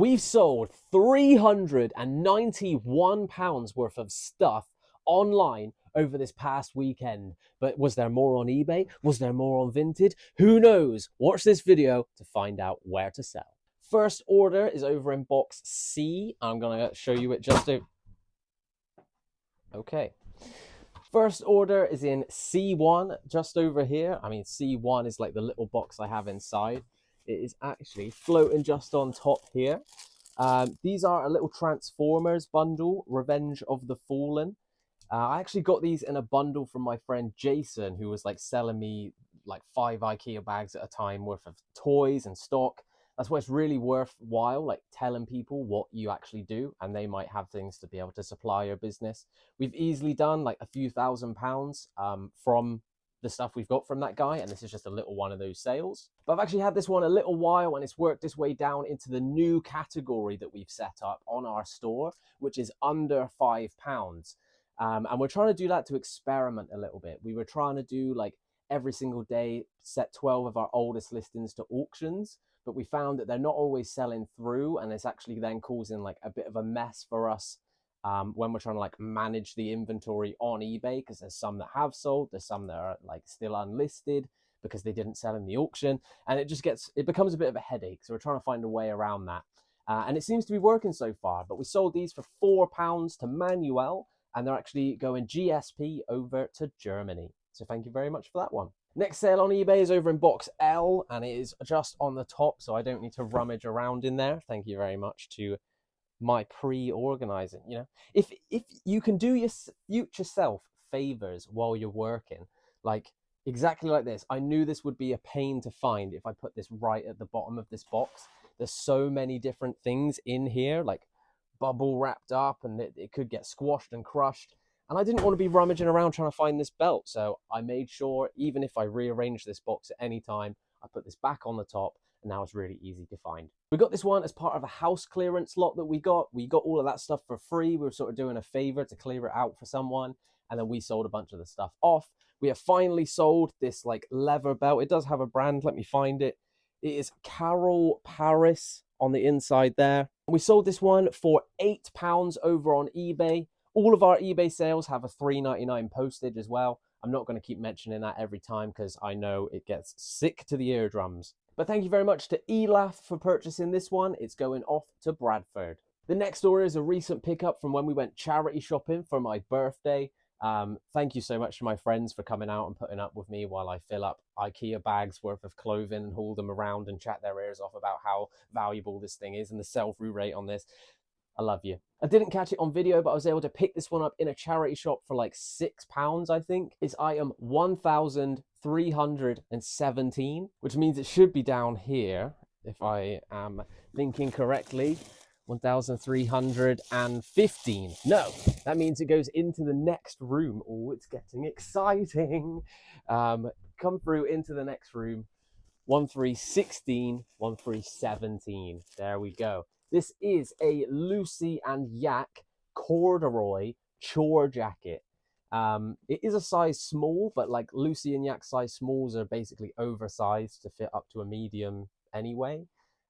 We've sold £391 worth of stuff online over this past weekend. But was there more on eBay? Was there more on Vinted? Who knows? Watch this video to find out where to sell. First order is over in box C. I'm going to show you it just to... Okay. First order is in C1, just over here. I mean, C1 is like the little box I have inside. It is actually floating just on top here. These are a little Transformers bundle, Revenge of the Fallen. I actually got these in a bundle from my friend Jason, who was like selling me like 5 IKEA bags at a time worth of toys and stock. That's why it's really worthwhile, like telling people what you actually do, and they might have things to be able to supply your business. We've easily done like a few £1,000s from the stuff we've got from that guy, and this is just a little one of those sales. But I've actually had this one a little while, and it's worked its way down into the new category that we've set up on our store, which is under £5. And we're trying to do that to experiment a little bit. We were trying to do like every single day, set 12 of our oldest listings to auctions, but we found that they're not always selling through, and it's actually then causing like a bit of a mess for us when we're trying to like manage the inventory on eBay, because there's some that have sold, there's some that are like still unlisted because they didn't sell in the auction, and it becomes a bit of a headache. So we're trying to find a way around that, and it seems to be working so far. But we sold these for £4 to Manuel, and they're actually going GSP over to Germany. So thank you very much for that one. Next sale on eBay is over in box L, and it is just on the top, so I don't need to rummage around in there. Thank you very much to my pre-organizing. You know, if you can do your future self favors while you're working, like exactly like this. I knew this would be a pain to find if I put this right at the bottom of this box. There's so many different things in here, like bubble wrapped up, and it could get squashed and crushed. And I didn't want to be rummaging around trying to find this belt. So I made sure, even if I rearrange this box at any time, I put this back on the top, and now it's really easy to find. We got this one as part of a house clearance lot that we got. We got all of that stuff for free. We were sort of doing a favor to clear it out for someone, and then we sold a bunch of the stuff off. We have finally sold this like leather belt. It does have a brand. Let me find it. It is Carol Paris on the inside there. We sold this one for £8 over on eBay. All of our eBay sales have a $3.99 postage as well. I'm not going to keep mentioning that every time because I know it gets sick to the eardrums. But thank you very much to Elaf for purchasing this one. It's going off to Bradford. The next order is a recent pickup from when we went charity shopping for my birthday. Thank you so much to my friends for coming out and putting up with me while I fill up IKEA bags worth of clothing and haul them around and chat their ears off about how valuable this thing is and the sell-through rate on this. I love you. I didn't catch it on video, but I was able to pick this one up in a charity shop for like £6, I think. It's item 1317, which means it should be down here, if I am thinking correctly. 1315. No, that means it goes into the next room. Oh, it's getting exciting. Come through into the next room. 1316, 1317. There we go. This is a Lucy and Yak corduroy chore jacket. It is a size small, but like Lucy and Yak size smalls are basically oversized to fit up to a medium anyway.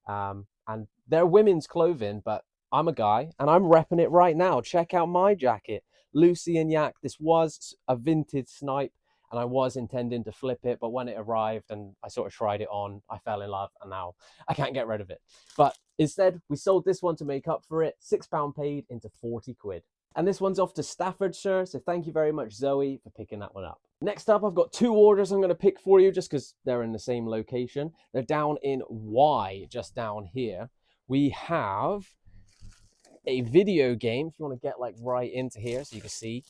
And they're women's clothing, but I'm a guy and I'm repping it right now. Check out my jacket. Lucy and Yak. This was a vintage snipe, and I was intending to flip it, but when it arrived and I sort of tried it on, I fell in love, and now I can't get rid of it. But instead, we sold this one to make up for it. £6 paid into 40 quid. And this one's off to Staffordshire, so thank you very much, Zoe, for picking that one up. Next up, I've got 2 orders I'm going to pick for you just because they're in the same location. They're down in Y, just down here. We have a video game, if you want to get like right into here so you can see.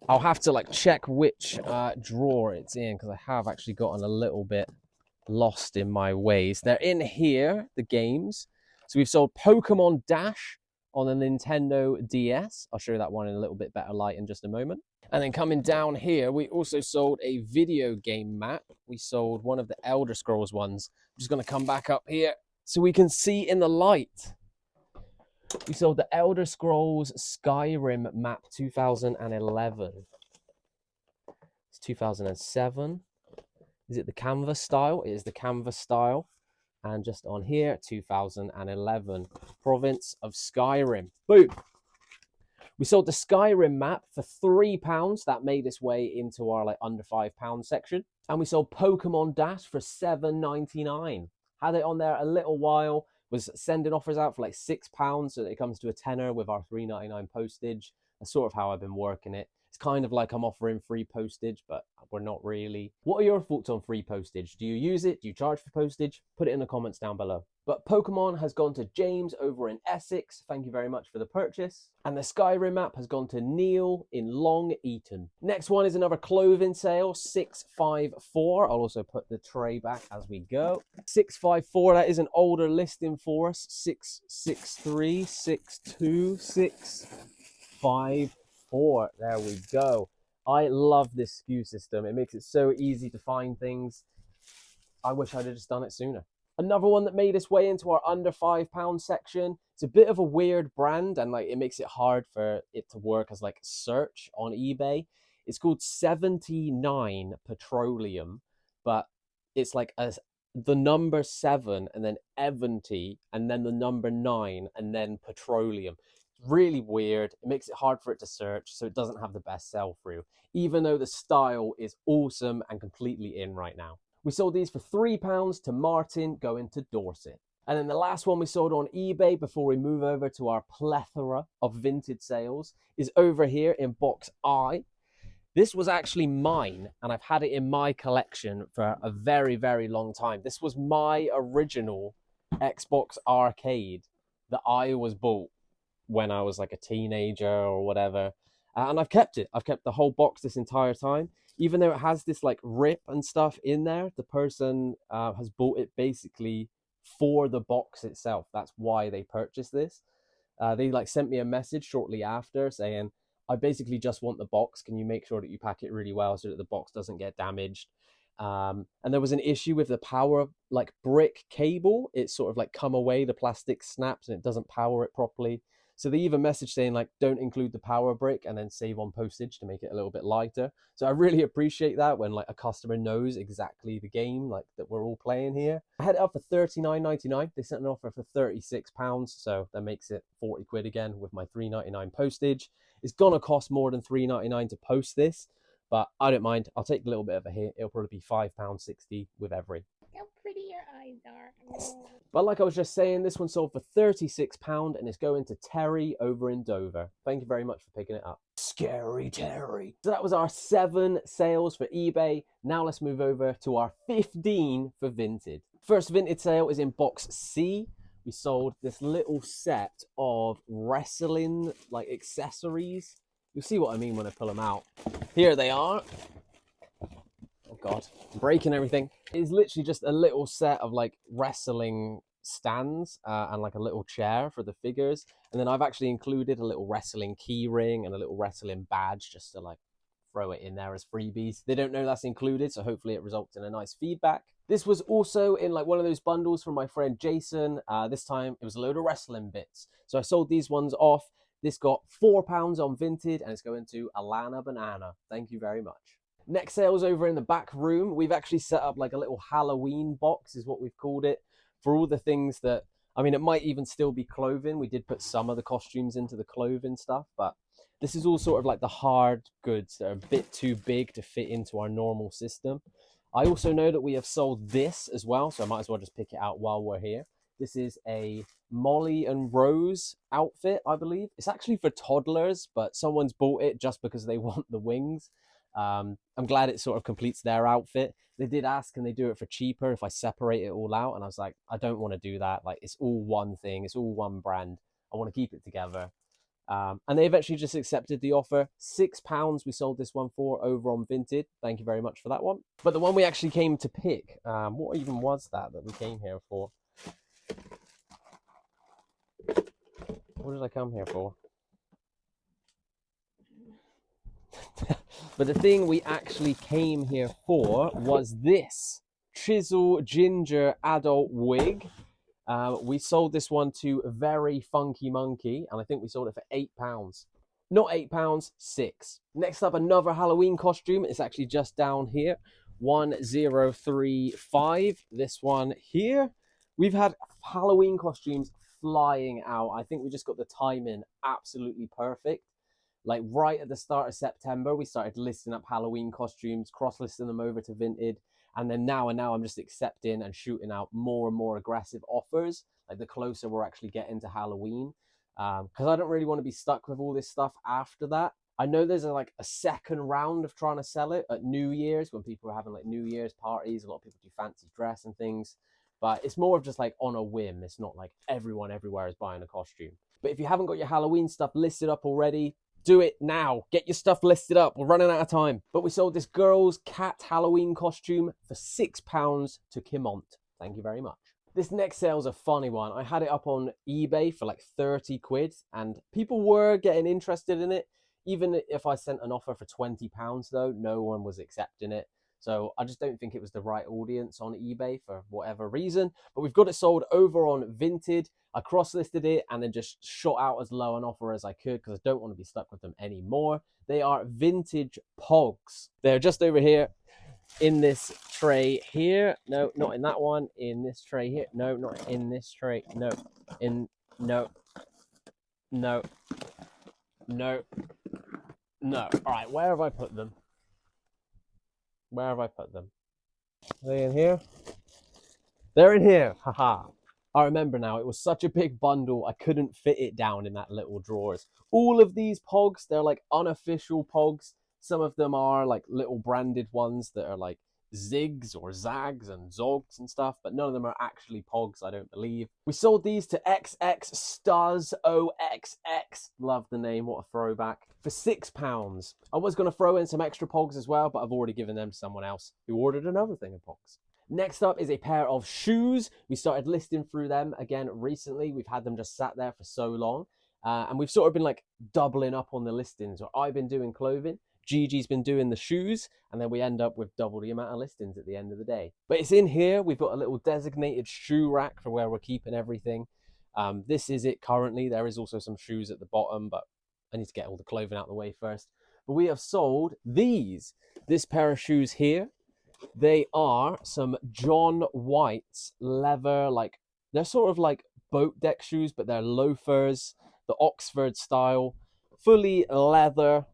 I'll have to like check which drawer it's in because I have actually gotten a little bit lost in my ways. They're in here, the games. So we've sold Pokemon Dash on the Nintendo DS. I'll show you that one in a little bit better light in just a moment. And then coming down here, we also sold a video game map. We sold one of the Elder Scrolls ones. I'm just going to come back up here so we can see in the light. We sold the Elder Scrolls Skyrim map 2011. It's 2007. Is it the canvas style? It is the canvas style. And just on here, 2011, province of Skyrim. Boom. We sold the Skyrim map for £3. That made its way into our like under £5 section. And we sold Pokemon Dash for £7.99. Had it on there a little while, was sending offers out for like £6 so that it comes to a tenner with our £3.99 postage. That's sort of how I've been working it. It's kind of like I'm offering free postage, but we're not really. What are your thoughts on free postage? Do you use it? Do you charge for postage? Put it in the comments down below. But Pokemon has gone to James over in Essex. Thank you very much for the purchase. And the Skyrim map has gone to Neil in Long Eaton. Next one is another clothing sale, 654. I'll also put the tray back as we go. 654, that is an older listing for us. 663, 62, 654. There we go. I love this SKU system. It makes it so easy to find things. I wish I'd have just done it sooner. Another one that made its way into our under £5 section. It's a bit of a weird brand and like it makes it hard for it to work as like search on eBay. It's called 79 Petroleum, but it's like the number 7 and then 70 and then the number 9 and then petroleum. Really weird. It makes it hard for it to search, so it doesn't have the best sell through, even though the style is awesome and completely in right now. We sold these for £3 to Martin going to Dorset. And then the last one we sold on eBay before we move over to our plethora of Vinted sales is over here in box I. This was actually mine, and I've had it in my collection for a very, very long time. This was my original Xbox arcade that I was bought when I was like a teenager or whatever. And I've kept it. I've kept the whole box this entire time. Even though it has this like rip and stuff in there, the person has bought it basically for the box itself. That's why they purchased this. They like sent me a message shortly after saying, I basically just want the box. Can you make sure that you pack it really well so that the box doesn't get damaged? And there was an issue with the power like brick cable. It's sort of like come away, the plastic snaps and it doesn't power it properly. So they even messaged saying like, don't include the power brick and then save on postage to make it a little bit lighter. So I really appreciate that when like a customer knows exactly the game like that we're all playing here. I had it up for £39.99. They sent an offer for £36. So that makes it 40 quid again with my £3.99 postage. It's gonna cost more than £3.99 to post this, but I don't mind. I'll take a little bit of a hit. It'll probably be £5.60 with every. How pretty your eyes are. Oh. But like I was just saying, this one sold for £36 and it's going to Terry over in Dover. Thank you very much for picking it up. Scary Terry. So that was our 7 sales for eBay. Now let's move over to our 15 for Vinted. First Vinted sale is in box C. We sold this little set of wrestling like accessories. You'll see what I mean when I pull them out. Here they are. Oh God, I'm breaking everything. It's literally just a little set of like wrestling stands and like a little chair for the figures. And then I've actually included a little wrestling key ring and a little wrestling badge just to like throw it in there as freebies. They don't know that's included, so hopefully it results in a nice feedback. This was also in like one of those bundles from my friend Jason. This time it was a load of wrestling bits. So I sold these ones off. This got £4 on Vinted and it's going to Alana Banana. Thank you very much. Next sales over in the back room. We've actually set up like a little Halloween box is what we've called it for all the things that, I mean, it might even still be clothing. We did put some of the costumes into the clothing stuff, but this is all sort of like the hard goods that are a bit too big to fit into our normal system. I also know that we have sold this as well, so I might as well just pick it out while we're here. This is a Molly and Rose outfit, I believe. It's actually for toddlers, but someone's bought it just because they want the wings. I'm glad it sort of completes their outfit. They did ask, can they do it for cheaper if I separate it all out? And I was like, I don't want to do that. Like, it's all one thing. It's all one brand. I want to keep it together. And they eventually just accepted the offer. £6 we sold this one for over on Vinted. Thank you very much for that one. But the one we actually came to pick, what even was that we came here for? What did I come here for? But the thing we actually came here for was this Chisel Ginger Adult Wig. We sold this one to Very Funky Monkey, and I think we sold it for £8. Not £8, £6. Next up, another Halloween costume. It's actually just down here. 1035. This one here. We've had Halloween costumes flying out. I think we just got the timing absolutely perfect. Like right at the start of September, we started listing up Halloween costumes, cross-listing them over to Vinted, and then now I'm just accepting and shooting out more and more aggressive offers. Like the closer we're actually getting to Halloween, because I don't really want to be stuck with all this stuff after that. I know there's like a second round of trying to sell it at New Year's when people are having like New Year's parties. A lot of people do fancy dress and things, but it's more of just like on a whim. It's not like everyone everywhere is buying a costume. But if you haven't got your Halloween stuff listed up already, do it now. Get your stuff listed up. We're running out of time. But we sold this girl's cat Halloween costume for £6 to Kimont. Thank you very much. This next sale is a funny one. I had it up on eBay for like 30 quid and people were getting interested in it. Even if I sent an offer for £20 though, no one was accepting it. So I just don't think it was the right audience on eBay for whatever reason. But we've got it sold over on Vinted. I cross-listed it and then just shot out as low an offer as I could because I don't want to be stuck with them anymore. They are vintage pogs. They're just over here in this tray here. No, not in that one. In this tray here. No, not in this tray. No, in, no, no, no, no. All right, where have I put them? Where have I put them? Are they in here? They're in here. Haha. I remember now, it was such a big bundle, I couldn't fit it down in that little drawers. All of these pogs, they're like unofficial pogs. Some of them are like little branded ones that are like Zigs or Zags and Zogs and stuff, but none of them are actually pogs, I don't believe. We sold these to XX Stars OXX. Love the name, what a throwback. For £6. I was going to throw in some extra pogs as well, but I've already given them to someone else who ordered another thing of pogs. Next up is a pair of shoes. We started listing through them again recently. We've had them just sat there for so long. And we've sort of been like doubling up on the listings. Or I've been doing clothing, Gigi's been doing the shoes, and then we end up with double the amount of listings at the end of the day. But it's in here. We've got a little designated shoe rack for where we're keeping everything. This is it currently. There is also some shoes at the bottom, but I need to get all the clothing out of the way first. But we have sold this pair of shoes here. They are some John White's leather, like they're sort of like boat deck shoes, but they're loafers, the Oxford style, fully leather.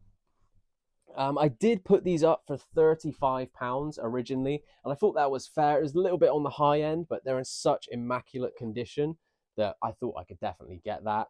I did put these up for £35 originally, and I thought that was fair. It was a little bit on the high end, but they're in such immaculate condition that I thought I could definitely get that.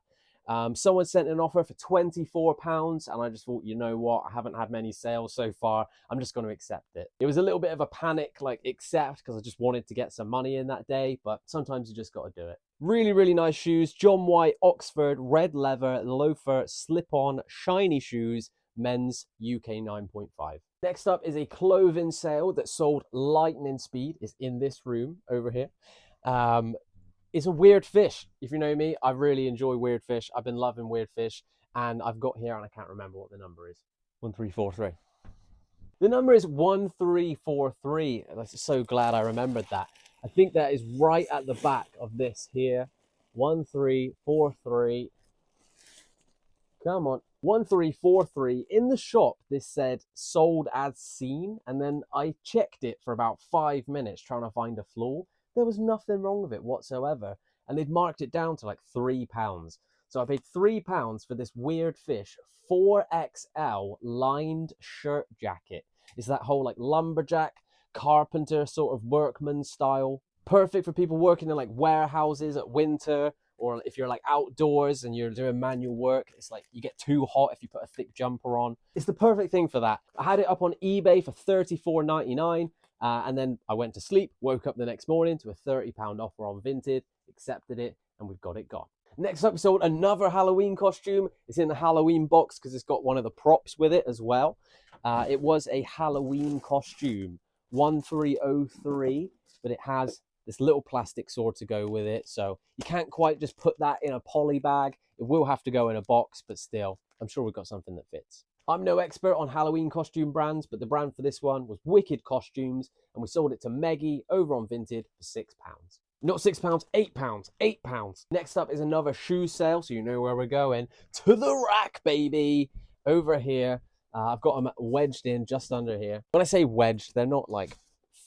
Someone sent an offer for £24, and I just thought, you know what, I haven't had many sales so far, I'm just going to accept it. It was a little bit of a panic, like accept, because I just wanted to get some money in that day, but sometimes you just got to do it. Really, really nice shoes. John White, Oxford, red leather, loafer, slip-on, shiny shoes, men's, UK 9.5. Next up is a clothing sale that sold lightning speed. It's in this room over here. It's a weird fish. If you know me, I really enjoy weird fish. I've been loving weird fish, and I've got here, and I can't remember what the number is. 1343. The number is 1343. I'm so glad I remembered that. I think that is right at the back of this here. 1343. Come on. 1343. In the shop, this said sold as seen, and then I checked it for about 5 minutes trying to find a flaw. There was nothing wrong with it whatsoever, and they'd marked it down to like £3. So I paid £3 for this weird fish 4XL lined shirt jacket. It's that whole like lumberjack, carpenter sort of workman style. Perfect for people working in like warehouses at winter, or if you're like outdoors and you're doing manual work. It's like you get too hot if you put a thick jumper on. It's the perfect thing for that. I had it up on eBay for $34.99. And then I went to sleep, woke up the next morning to a £30 offer on Vinted, accepted it, and we've got it gone. Next up, we sold another Halloween costume. It's in the Halloween box because it's got one of the props with it as well. It was a Halloween costume, 1303, but it has this little plastic sword to go with it. So you can't quite just put that in a poly bag. It will have to go in a box, but still, I'm sure we've got something that fits. I'm no expert on Halloween costume brands, but the brand for this one was Wicked Costumes, and we sold it to Meggie over on Vinted for £6. Not £6, £8, £8. Next up is another shoe sale, so you know where we're going. To the rack, baby! Over here, I've got them wedged in just under here. When I say wedged, they're not like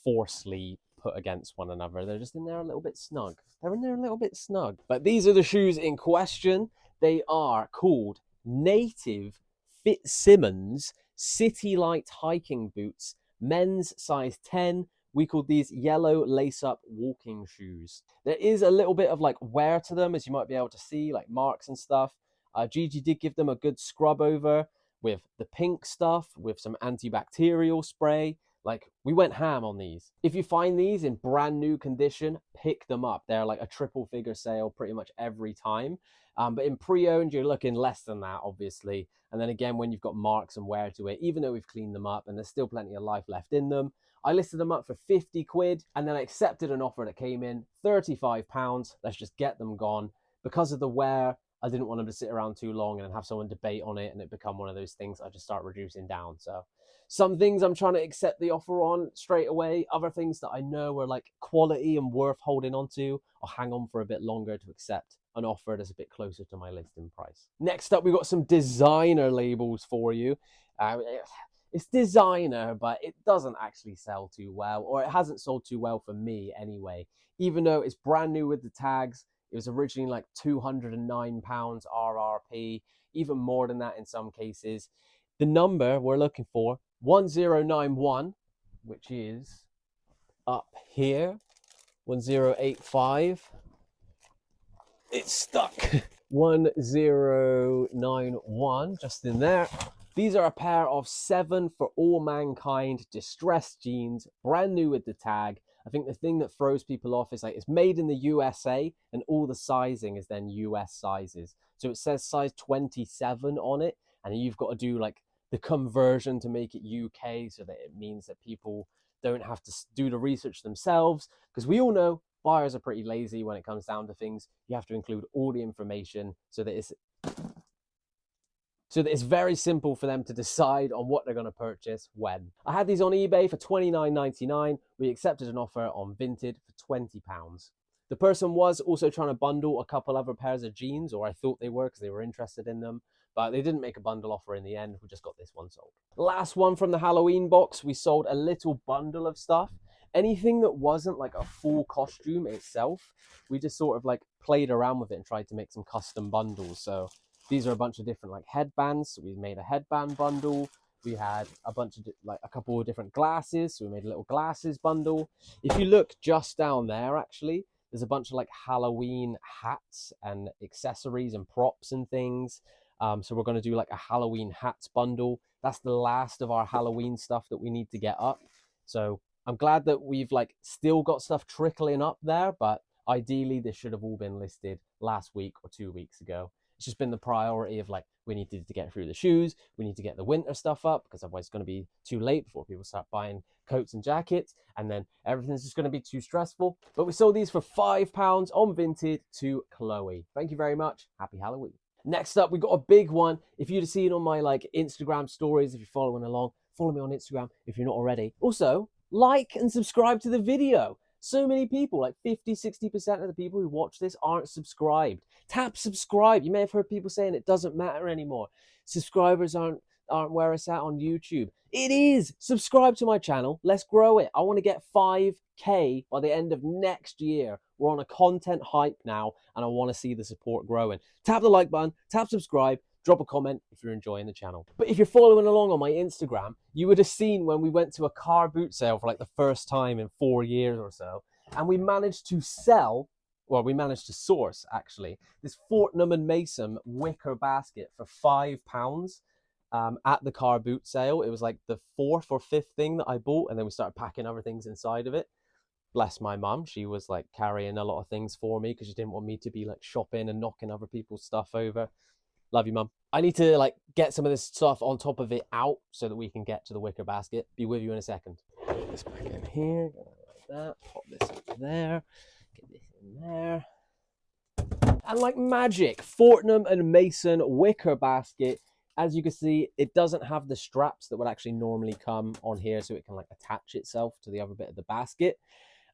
4 sleeve. put against one another. They're just in there a little bit snug. They're in there a little bit snug. But these are the shoes in question. They are called Native Fitzsimmons City Light hiking boots, men's size 10. We called these yellow lace-up walking shoes. There is a little bit of like wear to them, as you might be able to see, like marks and stuff. Jiji did give them a good scrub over with the pink stuff, with some antibacterial spray. Like, we went ham on these. If you find these in brand new condition, pick them up. They're like a triple figure sale pretty much every time. But in pre-owned, you're looking less than that, obviously. And then again, when you've got marks and wear to it, even though we've cleaned them up and there's still plenty of life left in them, I listed them up for 50 quid and then I accepted an offer that came in, £35. Let's just get them gone. Because of the wear, I didn't want them to sit around too long and then have someone debate on it and it become one of those things I just start reducing down. So some things I'm trying to accept the offer on straight away. Other things that I know are like quality and worth holding on to, I'll hang on for a bit longer to accept an offer that's a bit closer to my listing price. Next up, we've got some designer labels for you. It's designer, but it doesn't actually sell too well, or it hasn't sold too well for me anyway. Even though it's brand new with the tags, it was originally like £209 RRP, even more than that in some cases. The number we're looking for, 1091, which is up here, 1085. It's stuck. 1091, just in there. These are a pair of 7 for all mankind distressed jeans, brand new with the tag. I think the thing that throws people off is like it's made in the USA and all the sizing is then US sizes. So it says size 27 on it, and you've got to do like the conversion to make it UK so that it means that people don't have to do the research themselves, because we all know buyers are pretty lazy when it comes down to things. You have to include all the information so that it's very simple for them to decide on what they're going to purchase when. I had these on eBay for £29.99. We accepted an offer on Vinted for £20. The person was also trying to bundle a couple other pairs of jeans, or I thought they were because they were interested in them, but they didn't make a bundle offer in the end. We just got this one sold. Last one from the Halloween box, we sold a little bundle of stuff. Anything that wasn't like a full costume itself, we just sort of like played around with it and tried to make some custom bundles. So these are a bunch of different like headbands. So we made a headband bundle. We had a bunch of like a couple of different glasses. So we made a little glasses bundle. If you look just down there, actually, there's a bunch of like Halloween hats and accessories and props and things. So we're going to do like a Halloween hats bundle. That's the last of our Halloween stuff that we need to get up. So I'm glad that we've like still got stuff trickling up there, but ideally this should have all been listed last week or 2 weeks ago. It's just been the priority of like, we needed to get through the shoes. We need to get the winter stuff up because otherwise it's going to be too late before people start buying coats and jackets. And then everything's just going to be too stressful. But we sold these for £5 on Vinted to Chloe. Thank you very much. Happy Halloween. Next up, we got a big one. If you'd have seen on my like Instagram stories, if you're following along, follow me on Instagram if you're not already. Also, like and subscribe to the video. So many people, like 50-60% of the people who watch this aren't subscribed. Tap subscribe. You may have heard people saying it doesn't matter anymore. Subscribers aren't where it's at on YouTube. It is. Subscribe to my channel. Let's grow it. I want to get 5K by the end of next year. We're on a content hype now, and I want to see the support growing. Tap the like button, tap subscribe, drop a comment if you're enjoying the channel. But if you're following along on my Instagram, you would have seen when we went to a car boot sale for like the first time in 4 years or so, and we managed to source actually this Fortnum & Mason wicker basket for £5 at the car boot sale. It was like the 4th or 5th thing that I bought, and then we started packing other things inside of it. Bless my mum, she was like carrying a lot of things for me because she didn't want me to be like shopping and knocking other people's stuff over. Love you, mum. I need to like get some of this stuff on top of it out so that we can get to the wicker basket. Be with you in a second. Get this back in here, go like that, pop this over there, get this in there. And like magic, Fortnum & Mason wicker basket. As you can see, it doesn't have the straps that would actually normally come on here so it can like attach itself to the other bit of the basket.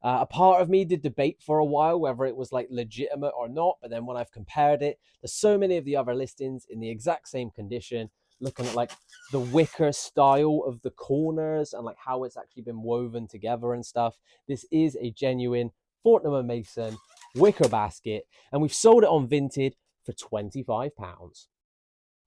A part of me did debate for a while whether it was like legitimate or not, but then when I've compared it, there's so many of the other listings in the exact same condition. looking at like the wicker style of the corners and like how it's actually been woven together and stuff. This is a genuine Fortnum & Mason wicker basket, and we've sold it on Vinted for £25.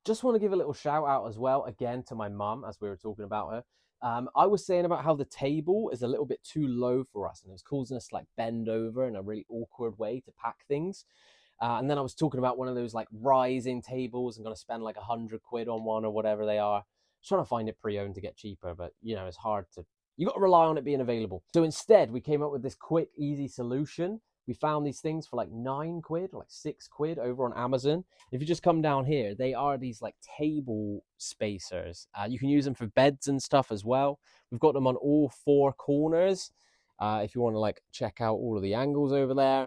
Just want to give a little shout out as well, again, to my mum, as we were talking about her. I was saying about how the table is a little bit too low for us, and it was causing us to like bend over in a really awkward way to pack things. And then I was talking about one of those like rising tables. I'm going to spend like £100 on one or whatever they are. Trying to find it pre-owned to get cheaper, but you know, it's hard to, you got to rely on it being available. So instead we came up with this quick, easy solution. We found these things for like £9 or like £6 over on Amazon. If you just come down here, they are these like table spacers. You can use them for beds and stuff as well. We've got them on all four corners. If you want to like check out all of the angles over there.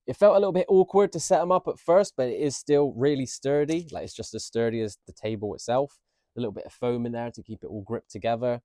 It felt a little bit awkward to set them up at first, but it is still really sturdy. Like, it's just as sturdy as the table itself. A little bit of foam in there to keep it all gripped together.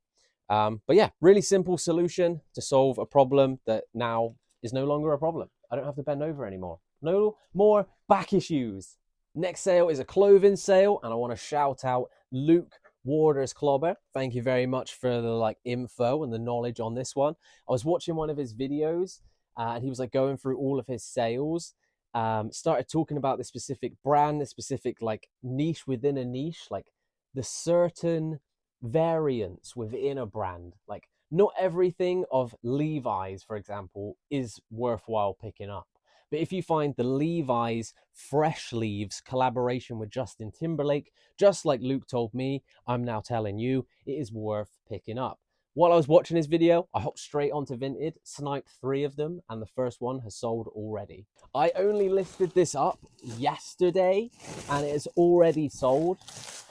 But yeah, really simple solution to solve a problem that now is no longer a problem. I don't have to bend over anymore. No more back issues. Next sale is a clothing sale, and I want to shout out Luke Waters Clobber. Thank you very much for the like info and the knowledge on this one. I was watching one of his videos, and he was like going through all of his sales. Started talking about this specific brand, this specific like niche within a niche, like the certain variants within a brand. Like, not everything of Levi's, for example, is worthwhile picking up. But if you find the Levi's Fresh Leaves collaboration with Justin Timberlake, just like Luke told me, I'm now telling you, it is worth picking up. While I was watching his video, I hopped straight onto Vinted, sniped 3 of them, and the first one has sold already. I only listed this up yesterday, and it has already sold.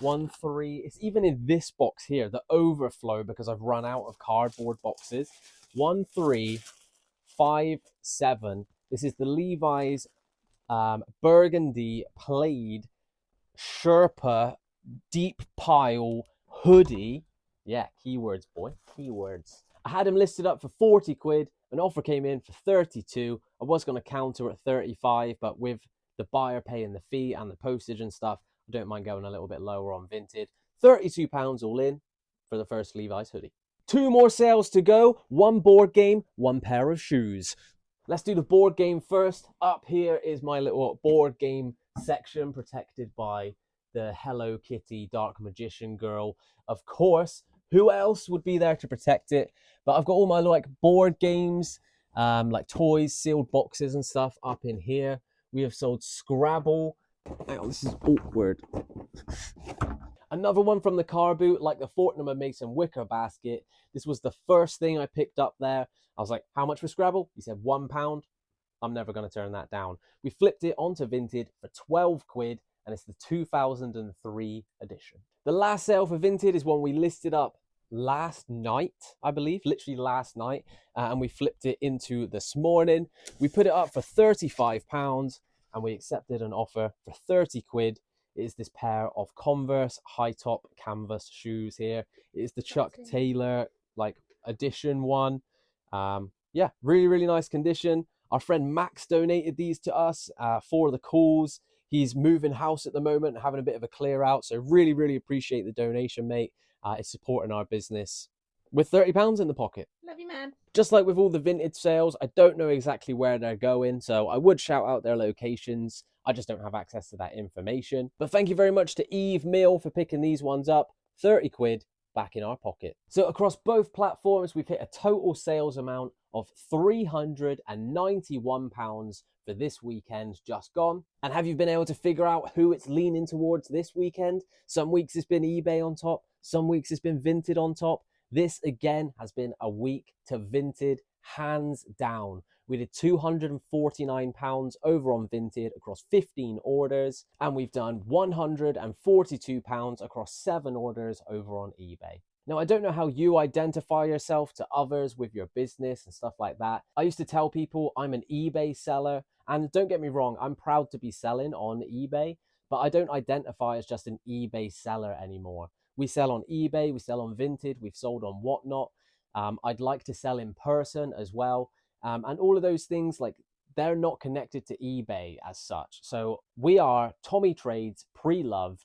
1, 3, it's even in this box here, the overflow, because I've run out of cardboard boxes. 1, 3, 5, 7. This is the Levi's burgundy plaid Sherpa deep pile hoodie. Yeah, keywords, boy, keywords. I had him listed up for £40. An offer came in for 32. I was going to counter at 35, but with the buyer paying the fee and the postage and stuff, I don't mind going a little bit lower on Vinted. £32 all in for the first Levi's hoodie. 2 more sales to go. 1 board game, 1 pair of shoes. Let's do the board game first. Up here is my little board game section, protected by the Hello Kitty Dark Magician girl. Of course, who else would be there to protect it? But I've got all my like board games, like toys, sealed boxes and stuff up in here. We have sold Scrabble. Hang on, this is awkward. Another one from the car boot, like the Fortnum & Mason wicker basket. This was the first thing I picked up there. I was like, how much for Scrabble? He said £1. I'm never going to turn that down. We flipped it onto Vinted for £12, and it's the 2003 edition. The last sale for Vinted is one we listed up last night, I believe, literally last night, and we flipped it into this morning. We put it up for £35, and we accepted an offer for £30. It is this pair of Converse high top canvas shoes here. It is the Chuck Taylor like edition one. Yeah, really, really nice condition. Our friend Max donated these to us for the cause. He's moving house at the moment, having a bit of a clear out. So really, really appreciate the donation, mate. It's supporting our business with £30 in the pocket. Love you, man. Just like with all the vintage sales, I don't know exactly where they're going, so I would shout out their locations. I just don't have access to that information. But thank you very much to Eve Mill for picking these ones up. £30 back in our pocket. So across both platforms, we've hit a total sales amount of £391 for this weekend just gone. And have you been able to figure out who it's leaning towards this weekend? Some weeks it's been eBay on top, some weeks it's been Vinted on top. This again has been a week to Vinted, hands down. We did £249 over on Vinted across 15 orders, and we've done £142 across 7 orders over on eBay. Now, I don't know how you identify yourself to others with your business and stuff like that. I used to tell people I'm an eBay seller, and don't get me wrong, I'm proud to be selling on eBay, but I don't identify as just an eBay seller anymore. We sell on eBay, we sell on Vinted, we've sold on Whatnot. I'd like to sell in person as well. And all of those things, like, they're not connected to eBay as such. So we are Tommy Trades, pre-loved.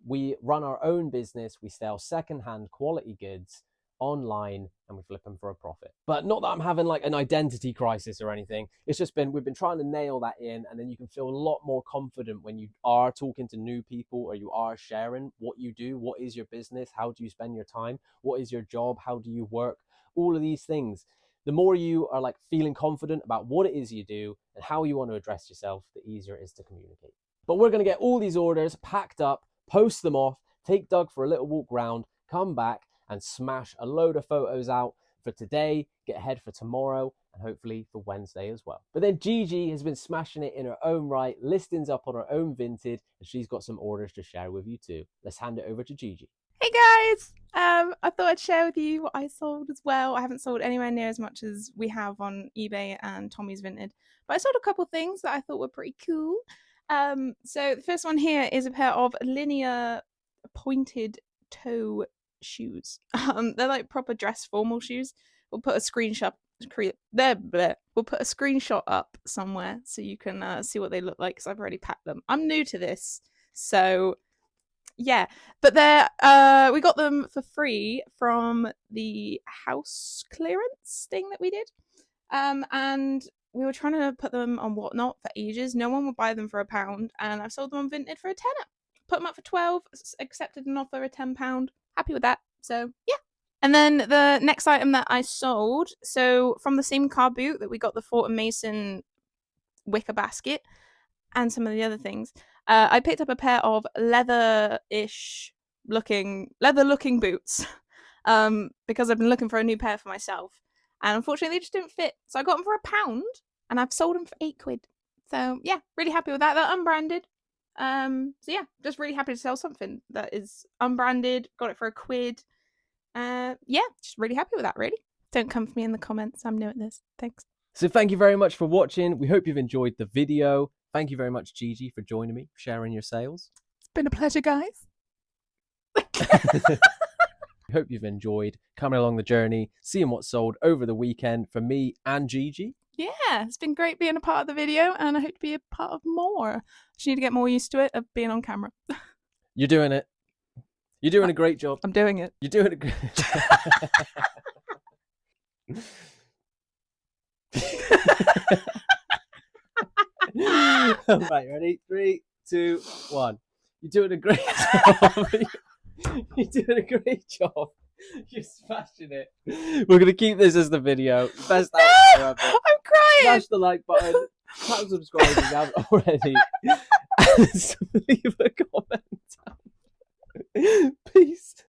we run our own business. We sell secondhand quality goods online and we flip them for a profit. But not that I'm having like an identity crisis or anything. It's just been, we've been trying to nail that in, and then you can feel a lot more confident when you are talking to new people or you are sharing what you do. What is your business? How do you spend your time? What is your job? How do you work? All of these things. The more you are like feeling confident about what it is you do and how you want to address yourself, the easier it is to communicate. But we're going to get all these orders packed up, post them off, take Doug for a little walk round, come back and smash a load of photos out for today, get ahead for tomorrow, and hopefully for Wednesday as well. But then Jiji has been smashing it in her own right, listings up on her own Vinted, and she's got some orders to share with you too. Let's hand it over to Jiji. Hey guys! I thought I'd share with you what I sold as well. I haven't sold anywhere near as much as we have on eBay and Tommy's Vinted, but I sold a couple things that I thought were pretty cool. So the first one here is a pair of linear pointed toe shoes. They're like proper dress formal shoes. We'll put a screenshot We'll put a screenshot up somewhere so you can see what they look like, because I've already packed them. I'm new to this, so yeah. But they're we got them for free from the house clearance thing that we did, and we were trying to put them on Whatnot for ages. No one would buy them for £1, and I've sold them on Vinted for a tenner. Put them up for 12, accepted an offer of £10. Happy with that. So yeah. And then the next item that I sold, so from the same car boot that we got the Fort & Mason wicker basket and some of the other things, I picked up a pair of leather looking boots because I've been looking for a new pair for myself, and unfortunately they just didn't fit. So I got them for £1 and I've sold them for £8. So yeah, really happy with that. They're unbranded. So yeah, just really happy to sell something that is unbranded. Got it for £1. Yeah, just really happy with that, really. Don't come for me in the comments. I'm new at this. Thanks. So thank you very much for watching. We hope you've enjoyed the video. Thank you very much, Jiji, for joining me, sharing your sales. It's been a pleasure, guys. We hope you've enjoyed coming along the journey, seeing what's sold over the weekend for me and Jiji. Yeah, it's been great being a part of the video, and I hope to be a part of more. Just need to get more used to it, of being on camera. You're doing it. You're doing a great job. I'm doing it. You're doing a great Right, ready? 3, 2, 1. You're doing a great job. You're doing a great job. You're smashing it. We're going to keep this as the video. Best No! ever. I'm crying! Smash the like button. Tap subscribe if you haven't already. And leave a comment. Peace.